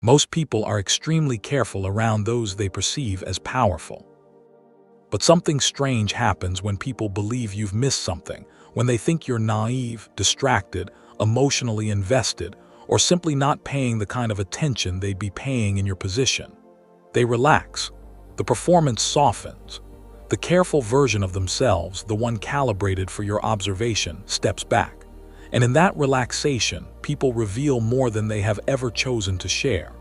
Most people are extremely careful around those they perceive as powerful. But something strange happens when people believe you've missed something, when they think you're naive, distracted, emotionally invested, or simply not paying the kind of attention they'd be paying in your position. They relax. The performance softens. The careful version of themselves, the one calibrated for your observation, steps back. And in that relaxation, people reveal more than they have ever chosen to share.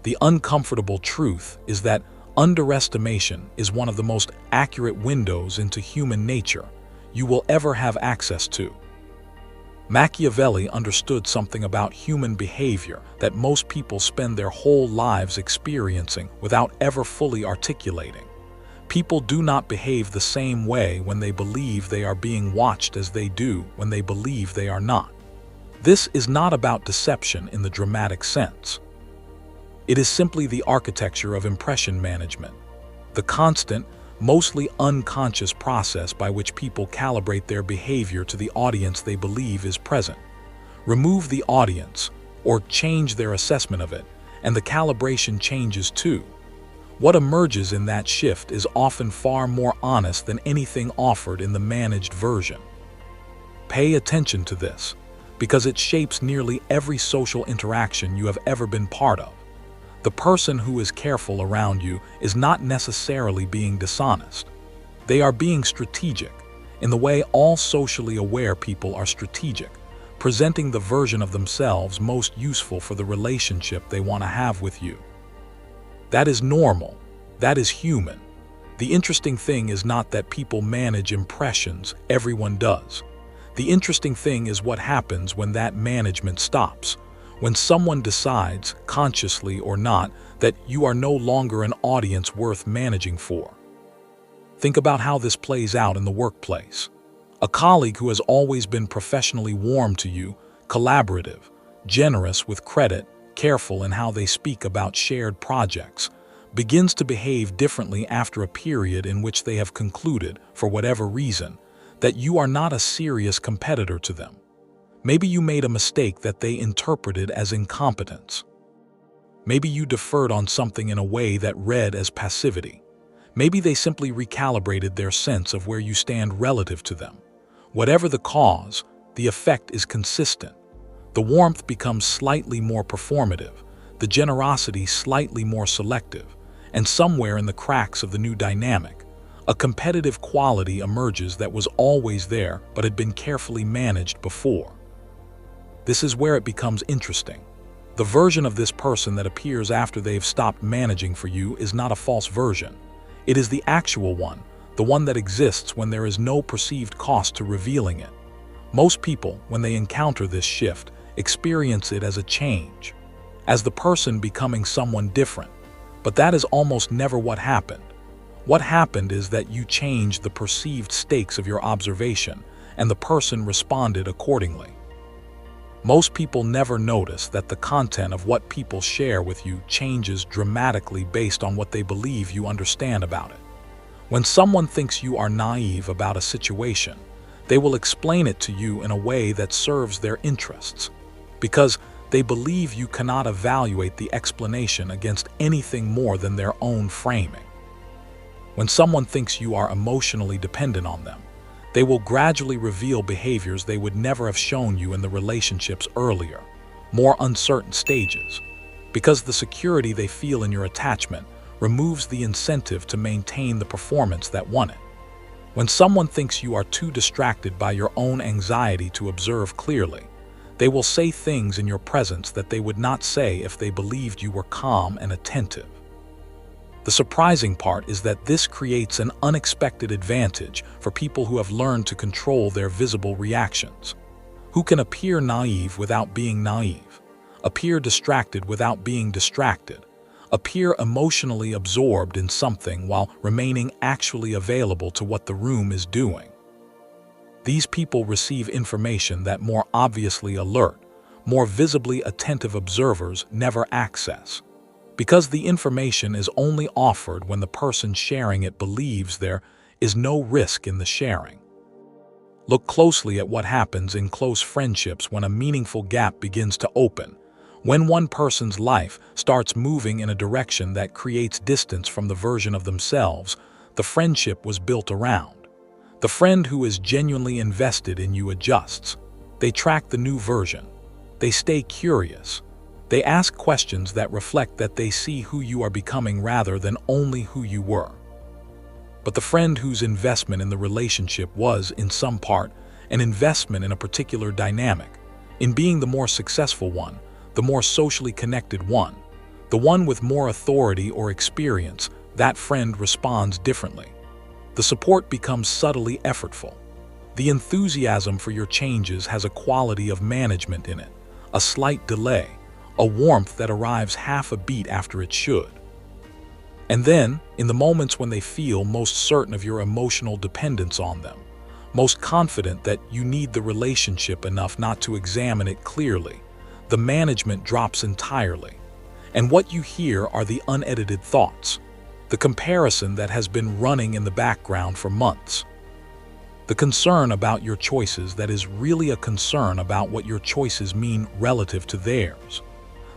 The uncomfortable truth is that underestimation is one of the most accurate windows into human nature you will ever have access to. Machiavelli understood something about human behavior that most people spend their whole lives experiencing without ever fully articulating. People do not behave the same way when they believe they are being watched as they do when they believe they are not. This is not about deception in the dramatic sense. It is simply the architecture of impression management, the constant, mostly unconscious process by which people calibrate their behavior to the audience they believe is present. Remove the audience, or change their assessment of it, and the calibration changes too. What emerges in that shift is often far more honest than anything offered in the managed version. Pay attention to this, because it shapes nearly every social interaction you have ever been part of. The person who is careful around you is not necessarily being dishonest. They are being strategic, in the way all socially aware people are strategic, presenting the version of themselves most useful for the relationship they want to have with you. That is normal. That is human. The interesting thing is not that people manage impressions, everyone does. The interesting thing is what happens when that management stops, when someone decides, consciously or not, that you are no longer an audience worth managing for. Think about how this plays out in the workplace. A colleague who has always been professionally warm to you, collaborative, generous with credit, careful in how they speak about shared projects, begins to behave differently after a period in which they have concluded, for whatever reason, that you are not a serious competitor to them. Maybe you made a mistake that they interpreted as incompetence. Maybe you deferred on something in a way that read as passivity. Maybe they simply recalibrated their sense of where you stand relative to them. Whatever the cause, the effect is consistent. The warmth becomes slightly more performative, the generosity slightly more selective, and somewhere in the cracks of the new dynamic, a competitive quality emerges that was always there but had been carefully managed before. This is where it becomes interesting. The version of this person that appears after they've stopped managing for you is not a false version. It is the actual one, the one that exists when there is no perceived cost to revealing it. Most people, when they encounter this shift, experience it as a change, as the person becoming someone different. But that is almost never what happened. What happened is that you changed the perceived stakes of your observation, and the person responded accordingly. Most people never notice that the content of what people share with you changes dramatically based on what they believe you understand about it. When someone thinks you are naive about a situation, they will explain it to you in a way that serves their interests, because they believe you cannot evaluate the explanation against anything more than their own framing. When someone thinks you are emotionally dependent on them, they will gradually reveal behaviors they would never have shown you in the relationship's earlier, more uncertain stages, because the security they feel in your attachment removes the incentive to maintain the performance that won it. When someone thinks you are too distracted by your own anxiety to observe clearly, they will say things in your presence that they would not say if they believed you were calm and attentive. The surprising part is that this creates an unexpected advantage for people who have learned to control their visible reactions, who can appear naive without being naive, appear distracted without being distracted, appear emotionally absorbed in something while remaining actually available to what the room is doing. These people receive information that more obviously alert, more visibly attentive observers never access, because the information is only offered when the person sharing it believes there is no risk in the sharing. Look closely at what happens in close friendships when a meaningful gap begins to open, When one person's life starts moving in a direction that creates distance from the version of themselves the friendship was built around. The friend who is genuinely invested in you adjusts. They track the new version. They stay curious. They ask questions that reflect that they see who you are becoming rather than only who you were. But the friend whose investment in the relationship was, in some part, an investment in a particular dynamic, in being the more successful one, the more socially connected one, the one with more authority or experience, that friend responds differently. The support becomes subtly effortful. The enthusiasm for your changes has a quality of management in it, a slight delay, a warmth that arrives half a beat after it should. And then, in the moments when they feel most certain of your emotional dependence on them, most confident that you need the relationship enough not to examine it clearly, the management drops entirely. And what you hear are the unedited thoughts, the comparison that has been running in the background for months. The concern about your choices that is really a concern about what your choices mean relative to theirs.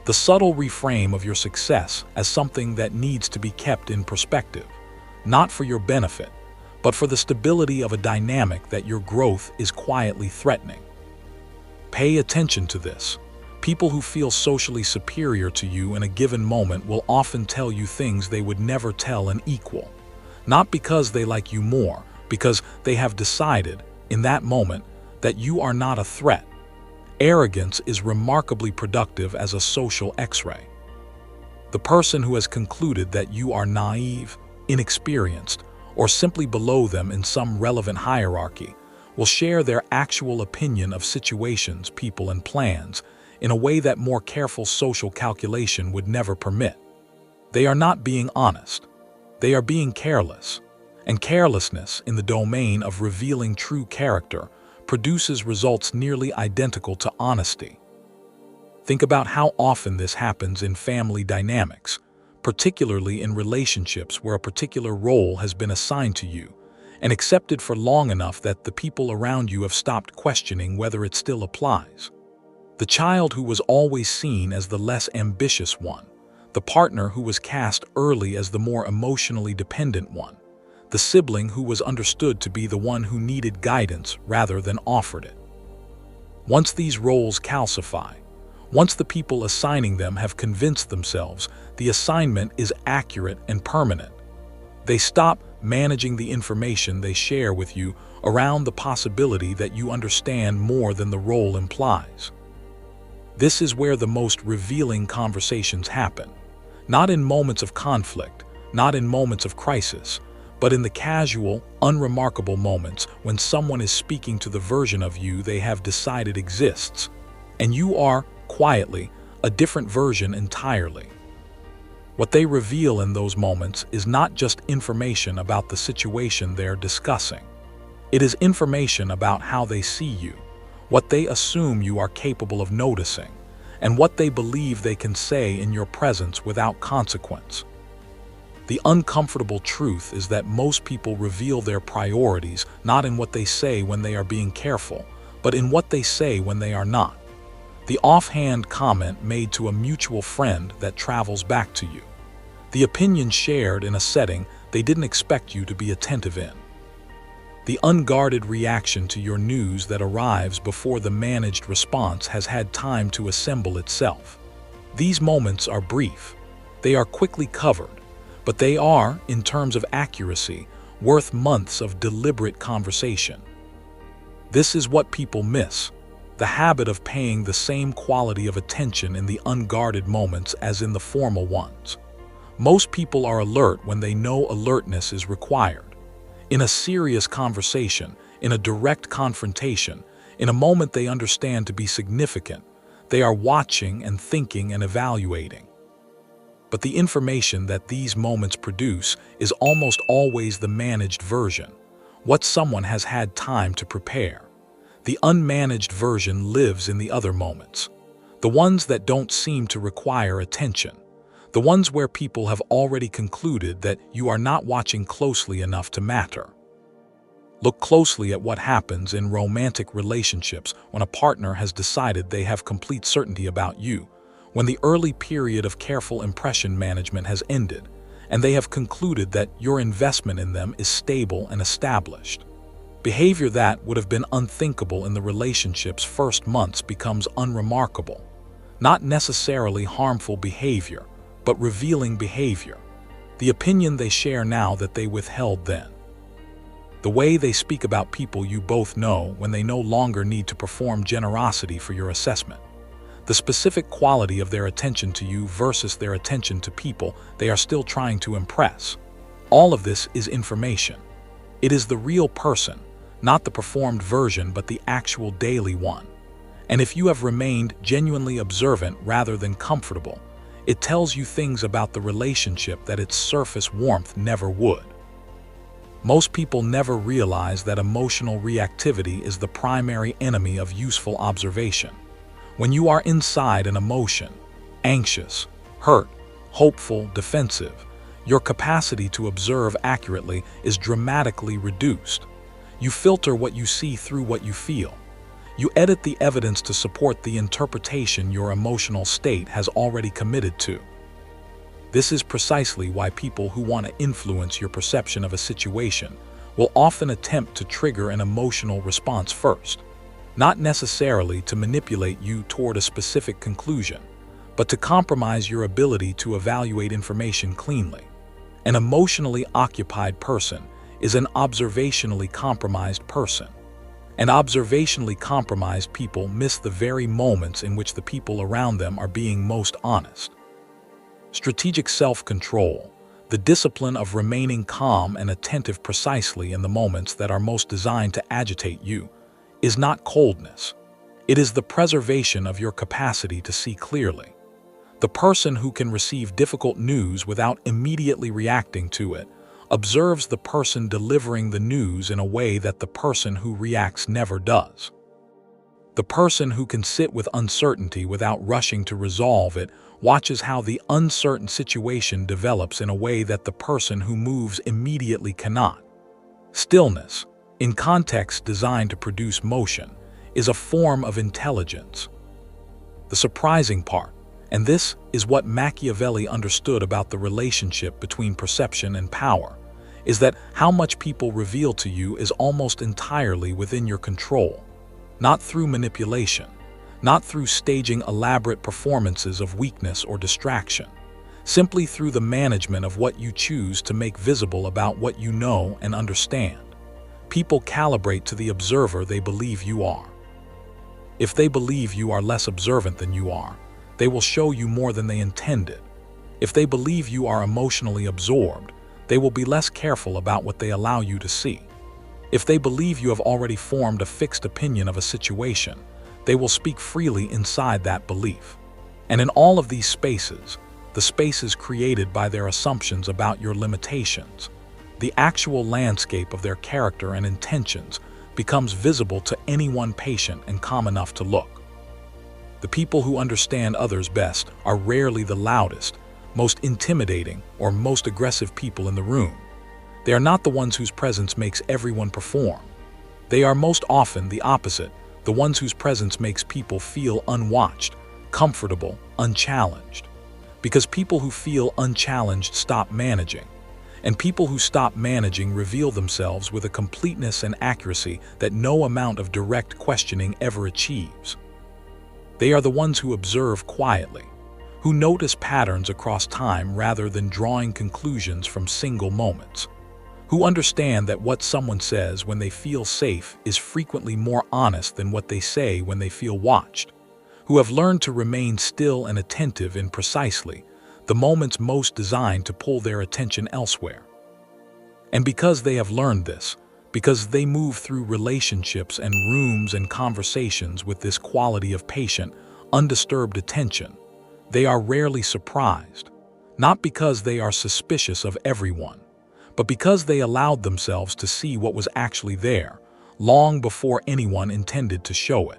The subtle reframe of your success as something that needs to be kept in perspective, not for your benefit, but for the stability of a dynamic that your growth is quietly threatening. Pay attention to this. People who feel socially superior to you in a given moment will often tell you things they would never tell an equal. Not because they like you more, because they have decided, in that moment, that you are not a threat. Arrogance is remarkably productive as a social X-ray. The person who has concluded that you are naive, inexperienced, or simply below them in some relevant hierarchy will share their actual opinion of situations, people, and plans in a way that more careful social calculation would never permit. They are not being honest. They are being careless. And carelessness in the domain of revealing true character produces results nearly identical to honesty. Think about how often this happens in family dynamics, particularly in relationships where a particular role has been assigned to you and accepted for long enough that the people around you have stopped questioning whether it still applies. The child who was always seen as the less ambitious one, the partner who was cast early as the more emotionally dependent one, the sibling who was understood to be the one who needed guidance rather than offered it. Once these roles calcify, once the people assigning them have convinced themselves the assignment is accurate and permanent, they stop managing the information they share with you around the possibility that you understand more than the role implies. This is where the most revealing conversations happen, not in moments of conflict, not in moments of crisis, but in the casual, unremarkable moments when someone is speaking to the version of you they have decided exists, and you are, quietly, a different version entirely. What they reveal in those moments is not just information about the situation they're discussing. It is information about how they see you, what they assume you are capable of noticing, and what they believe they can say in your presence without consequence. The uncomfortable truth is that most people reveal their priorities not in what they say when they are being careful, but in what they say when they are not. The offhand comment made to a mutual friend that travels back to you. The opinion shared in a setting they didn't expect you to be attentive in. The unguarded reaction to your news that arrives before the managed response has had time to assemble itself. These moments are brief. They are quickly covered, but they are, in terms of accuracy, worth months of deliberate conversation. This is what people miss, the habit of paying the same quality of attention in the unguarded moments as in the formal ones. Most people are alert when they know alertness is required. In a serious conversation, in a direct confrontation, in a moment they understand to be significant, they are watching and thinking and evaluating. But the information that these moments produce is almost always the managed version, what someone has had time to prepare. The unmanaged version lives in the other moments, the ones that don't seem to require attention, the ones where people have already concluded that you are not watching closely enough to matter. Look closely at what happens in romantic relationships when a partner has decided they have complete certainty about you, when the early period of careful impression management has ended, and they have concluded that your investment in them is stable and established. Behavior that would have been unthinkable in the relationship's first months becomes unremarkable. Not necessarily harmful behavior, but revealing behavior. The opinion they share now that they withheld then. The way they speak about people you both know when they no longer need to perform generosity for your assessment. The specific quality of their attention to you versus their attention to people they are still trying to impress. All of this is information. It is the real person, not the performed version but the actual daily one. And if you have remained genuinely observant rather than comfortable, it tells you things about the relationship that its surface warmth never would. Most people never realize that emotional reactivity is the primary enemy of useful observation. When you are inside an emotion, anxious, hurt, hopeful, defensive, your capacity to observe accurately is dramatically reduced. You filter what you see through what you feel. You edit the evidence to support the interpretation your emotional state has already committed to. This is precisely why people who want to influence your perception of a situation will often attempt to trigger an emotional response first, not necessarily to manipulate you toward a specific conclusion, but to compromise your ability to evaluate information cleanly. An emotionally occupied person is an observationally compromised person. And observationally compromised people miss the very moments in which the people around them are being most honest. Strategic self-control, the discipline of remaining calm and attentive precisely in the moments that are most designed to agitate you, is not coldness. It is the preservation of your capacity to see clearly. The person who can receive difficult news without immediately reacting to it observes the person delivering the news in a way that the person who reacts never does. The person who can sit with uncertainty without rushing to resolve it watches how the uncertain situation develops in a way that the person who moves immediately cannot. Stillness, in context designed to produce motion, is a form of intelligence. The surprising part, and this is what Machiavelli understood about the relationship between perception and power, is that how much people reveal to you is almost entirely within your control, not through manipulation, not through staging elaborate performances of weakness or distraction, simply through the management of what you choose to make visible about what you know and understand. People calibrate to the observer they believe you are. If they believe you are less observant than you are, they will show you more than they intended. If they believe you are emotionally absorbed, they will be less careful about what they allow you to see. If they believe you have already formed a fixed opinion of a situation, they will speak freely inside that belief. And in all of these spaces, the spaces created by their assumptions about your limitations, the actual landscape of their character and intentions becomes visible to anyone patient and calm enough to look. The people who understand others best are rarely the loudest, most intimidating, or most aggressive people in the room. They are not the ones whose presence makes everyone perform. They are most often the opposite, the ones whose presence makes people feel unwatched, comfortable, unchallenged. Because people who feel unchallenged stop managing, and people who stop managing reveal themselves with a completeness and accuracy that no amount of direct questioning ever achieves. They are the ones who observe quietly, who notice patterns across time rather than drawing conclusions from single moments, who understand that what someone says when they feel safe is frequently more honest than what they say when they feel watched, who have learned to remain still and attentive in precisely the moments most designed to pull their attention elsewhere. And because they have learned this, because they move through relationships and rooms and conversations with this quality of patient, undisturbed attention, they are rarely surprised, not because they are suspicious of everyone, but because they allowed themselves to see what was actually there, long before anyone intended to show it.